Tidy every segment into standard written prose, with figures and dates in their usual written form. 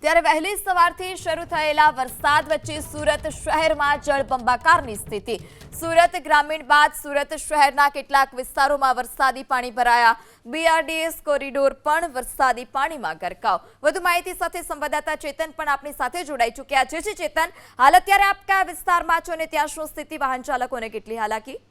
ત્યારે વહેલી સવારથી શરૂ થયેલા વરસાદ વચ્ચે સુરત શહેરમાં જળબંબાકારની સ્થિતિ। સુરત ગ્રામીણ બાદ સુરત શહેરના કેટલાક વિસ્તારોમાં વરસાદી પાણી ભરાયા। બીઆરડીએસ કોરિડોર પણ વરસાદી પાણીમાં ગરકાવ। વધુ માહિતી સાથે સંવાદદાતા ચેતન પણ આપણી સાથે જોડાઈ ચૂક્યા છે। ચેતન, હાલ અત્યારે આપ કયા વિસ્તારમાં છો અને ત્યાં શું સ્થિતિ, વાહન ચાલકોને કેટલી હાલાકી?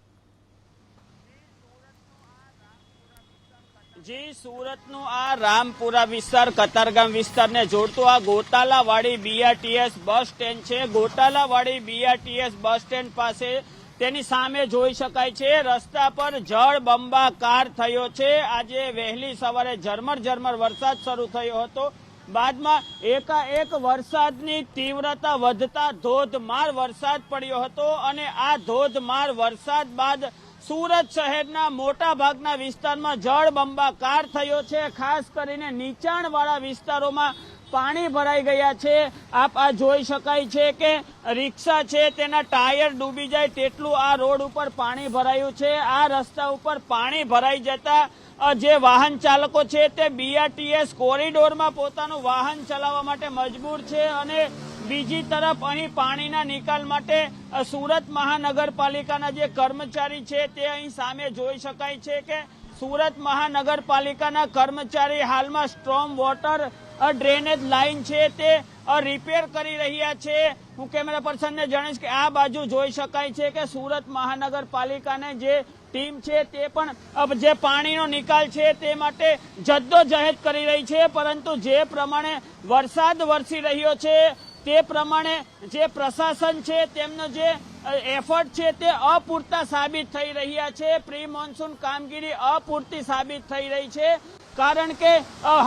જી, સુરતનું આ રામપુરા વિસ્તાર કતારગામ વિસ્તારને જોડતો આ ગોતાલાવાડી બીઆરટીએસ બસ સ્ટેન્ડ છે। ગોતાલાવાડી બીઆરટીએસ બસ સ્ટેન્ડ પાસે તેની સામે જોઈ શકાય છે રસ્તા પર જળબંબાકાર થયો છે। આજે વહેલી સવારે ઝરમર વરસાદ શરૂ થયો હતો, બાદમાં એકાએક વરસાદની તીવ્રતા વધતા ધોધમાર વરસાદ પડ્યો હતો અને આ ધોધમાર વરસાદ બાદ સુરત શહેરના મોટા ભાગના વિસ્તારમાં જળબંબાકાર થયો છે। ખાસ કરીને નીચાણવાળા વિસ્તારોમાં પાણી ભરાઈ ગયા છે। આપ આ જોઈ શકાય છે કે રિક્ષા છે તેના ટાયર ડૂબી જાય તેટલું આ રોડ ઉપર પાણી ભરાયું છે। આ રસ્તા ઉપર પાણી ભરાઈ જતા જે વાહન ચાલકો છે તે બીઆરટીએસ કોરિડોરમાં પોતાનું વાહન ચલાવવા માટે મજબૂર છે અને બીજી તરફ અહીં પાણીના નિકાલ માટે સુરત મહાનગરપાલિકાના જે કર્મચારી છે તે અહીં સામે જોઈ શકાય છે કે સુરત મહાનગરપાલિકાના કર્મચારી હાલમાં સ્ટ્રોમ વોટર ડ્રેનેજ લાઇન છે તે રિપેર કરી રહ્યા છે। હું કેમેરા પર્સનને જણાવીશ કે આ બાજુ જોઈ શકાય છે કે સુરત મહાનગરપાલિકાને જે ટીમ છે તે પણ જે પાણીનો નિકાલ છે તે માટે જદ્દોજહેદ કરી રહી છે, પરંતુ જે પ્રમાણે વરસાદ વરસી રહ્યો છે તે પ્રમાણે જે પ્રશાસન છે તેમનો જે એફર્ટ છે તે અપૂરતા સાબિત થઈ રહ્યા છે। પ્રી મોન્સૂન કામગીરી અપૂરતી સાબિત થઈ રહી છે, કારણ કે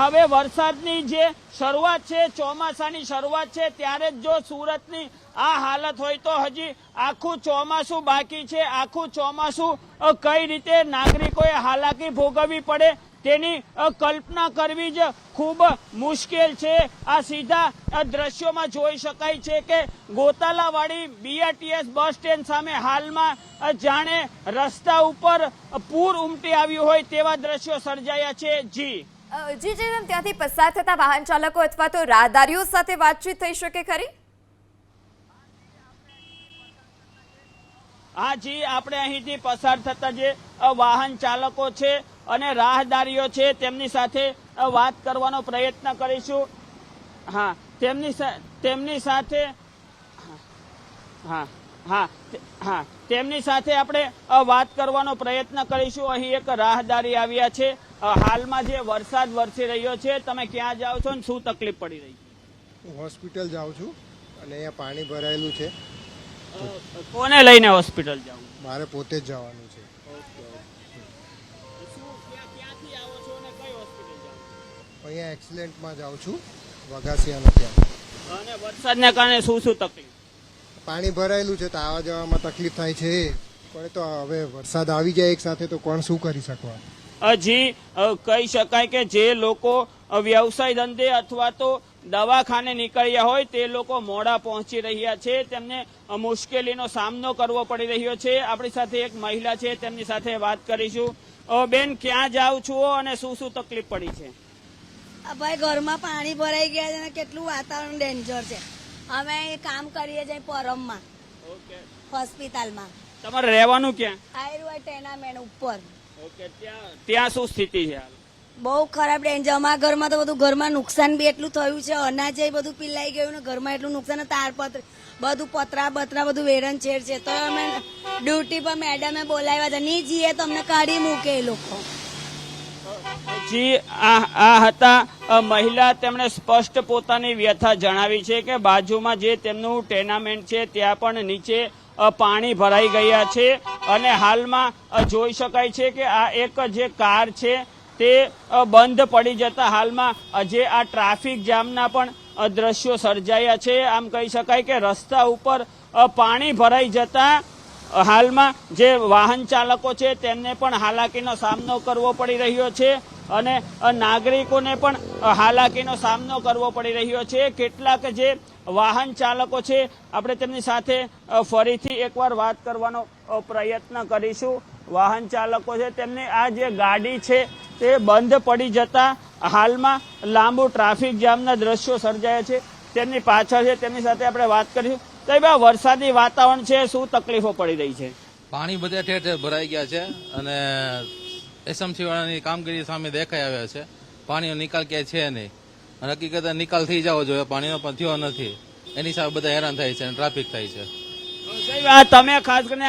હવે વરસાદની જે શરૂઆત છે, ચોમાસાની શરૂઆત છે, ત્યારે જ જો સુરતની આ હાલત હોય તો હજી આખું ચોમાસું બાકી છે। આખું ચોમાસું કઈ રીતે નાગરિકોએ હાલાકી ભોગવવી પડે તેની કલ્પના કરવી જ ખૂબ મુશ્કેલ છે। આ સીધા દ્રશ્યોમાં જોઈ શકાય છે કે ગોતાલાવાડી બીઆરટીએસ બસ સ્ટેન્ડ સામે હાલમાં જાણે રસ્તા ઉપર પૂર ઉમટી આવ્યું હોય તેવા દ્રશ્યો સર્જાયા છે। જી જેમ ત્યાંથી પસાર થતા વાહન ચાલકો અથવા તો રાહદારીઓ સાથે વાતચીત થઈ શકે ખરી? હા જી, આપણે અહીંથી પસાર થતા જે વાહન ચાલકો છે અને રાહદારીઓ છે તેમની સાથે વાત કરવાનો પ્રયત્ન કરીશું। હા, તેમની સાથે આપણે વાત કરવાનો પ્રયત્ન કરીશું। અહીં એક રાહદારી આવ્યા છે। હાલમાં જે વરસાદ વરસી રહ્યો છે, તમે ક્યાં જાઓ છો અને શું તકલીફ પડી રહી છે? હું હોસ્પિટલ જાઉં છું અને અહીંયા પાણી ભરાયેલું છે। કોને લઈને હોસ્પિટલ જાવ? મારે પોતે જ જવાનું છે। અહીંયા એક્સિડન્ટમાં જાઉં છું, વઘાસિયાનો ત્યાં। અને વરસાદને કારણે શું તકલીફ? પાણી ભરાયેલું છે તો આવવા જવામાં તકલીફ થાય છે, પણ તો હવે વરસાદ આવી જાય એક સાથે તો કોણ શું કરી શકવા? હજી કહી શકાય કે જે લોકો વ્યવસાય ધંધે અથવા તો દવાખાને નીકળ્યા હોય તે લોકો મોડા પહોંચી રહ્યા છે, તેમને મુશ્કેલીનો સામનો કરવો પડી રહ્યો છે। આપણી સાથે એક મહિલા છે, તેમની સાથે વાત કરીશું। બેન, ક્યાં જાવ છો અને શું તકલીફ પડી છે? ભાઈ, ઘરમાં પાણી ભરાઈ ગયા છે અને કેટલું વાતાવરણ ડેન્જર છે। અમે કામ કરીએ છીએ પરમમાં, હોસ્પિટલમાં। તમારે રહેવાનું ક્યાં? આયુર્વેદ ટેનામેન્ટ ઉપર। ત્યાં શું સ્થિતિ છે? બહુ ખરાબ ડેન્જર। અમારા ઘરમાં તો બધું ઘરમાં નુકસાન બી એટલું થયું છે, અનાજ બધું પીલાઈ ગયું ને ઘરમાં એટલું નુકસાન, તારપત્ર બધું પતરા બધું વેરણ છેડ છે। તો અમે ડ્યુટી પર મેડમે બોલાવ્યા છે, નહીં જઈએ તો અમને કાઢી મૂકે એ લોકો। જી, આ હતા મહિલા, તેમણે સ્પષ્ટ પોતાની વ્યથા જણાવી છે કે બાજુમાં જે તેમનું ટેનામેન્ટ છે ત્યાં પણ નીચે પાણી ભરાઈ ગયા છે અને હાલમાં જોઈ શકાય છે કે આ એક જે કાર છે તે બંધ પડી જતા હાલમાં જે આ ટ્રાફિક જામના પણ દ્રશ્યો સર્જાયા છે। આમ કહી શકાય કે રસ્તા ઉપર પાણી ભરાઈ જતા હાલમાં જે વાહન ચાલકો છે તેમને પણ હાલાકીનો સામનો કરવો પડી રહ્યો છે અને નાગરિકોને પણ હાલાકીનો સામનો કરવો પડી રહ્યો છે। કેટલાક જે વાહન ચાલકો છે, આપણે તેમની સાથે ફરીથી એકવાર વાત કરવાનો પ્રયત્ન કરીશું। વાહન ચાલકો છે તેમની આ જે ગાડી છે તે બંધ પડી જતા હાલમાં લાંબુ ટ્રાફિક જામના દ્રશ્યો સર્જાયા છે તેમની પાછળ છે, તેમની સાથે આપણે વાત કરીશું. સાહેબ, આ વરસાદી વાતાવરણ છે, શું તકલીફો પડી રહી છે? પાણી બધા ઠેર ઠેર ભરાઈ ગયા છે અને એસએમસી વાળાની કામગીરી સામે દેખાઈ આવ્યા છે. પાણીનો નિકાલ ક્યાંય છે નહીં અને હકીકત નિકાલ થઈ જવો જોઈએ, પાણીનો પણ થયો નથી. એની સામે બધા હેરાન થાય છે અને ટ્રાફિક થાય છે. સાહેબ, આ તમે ખાસ કરીને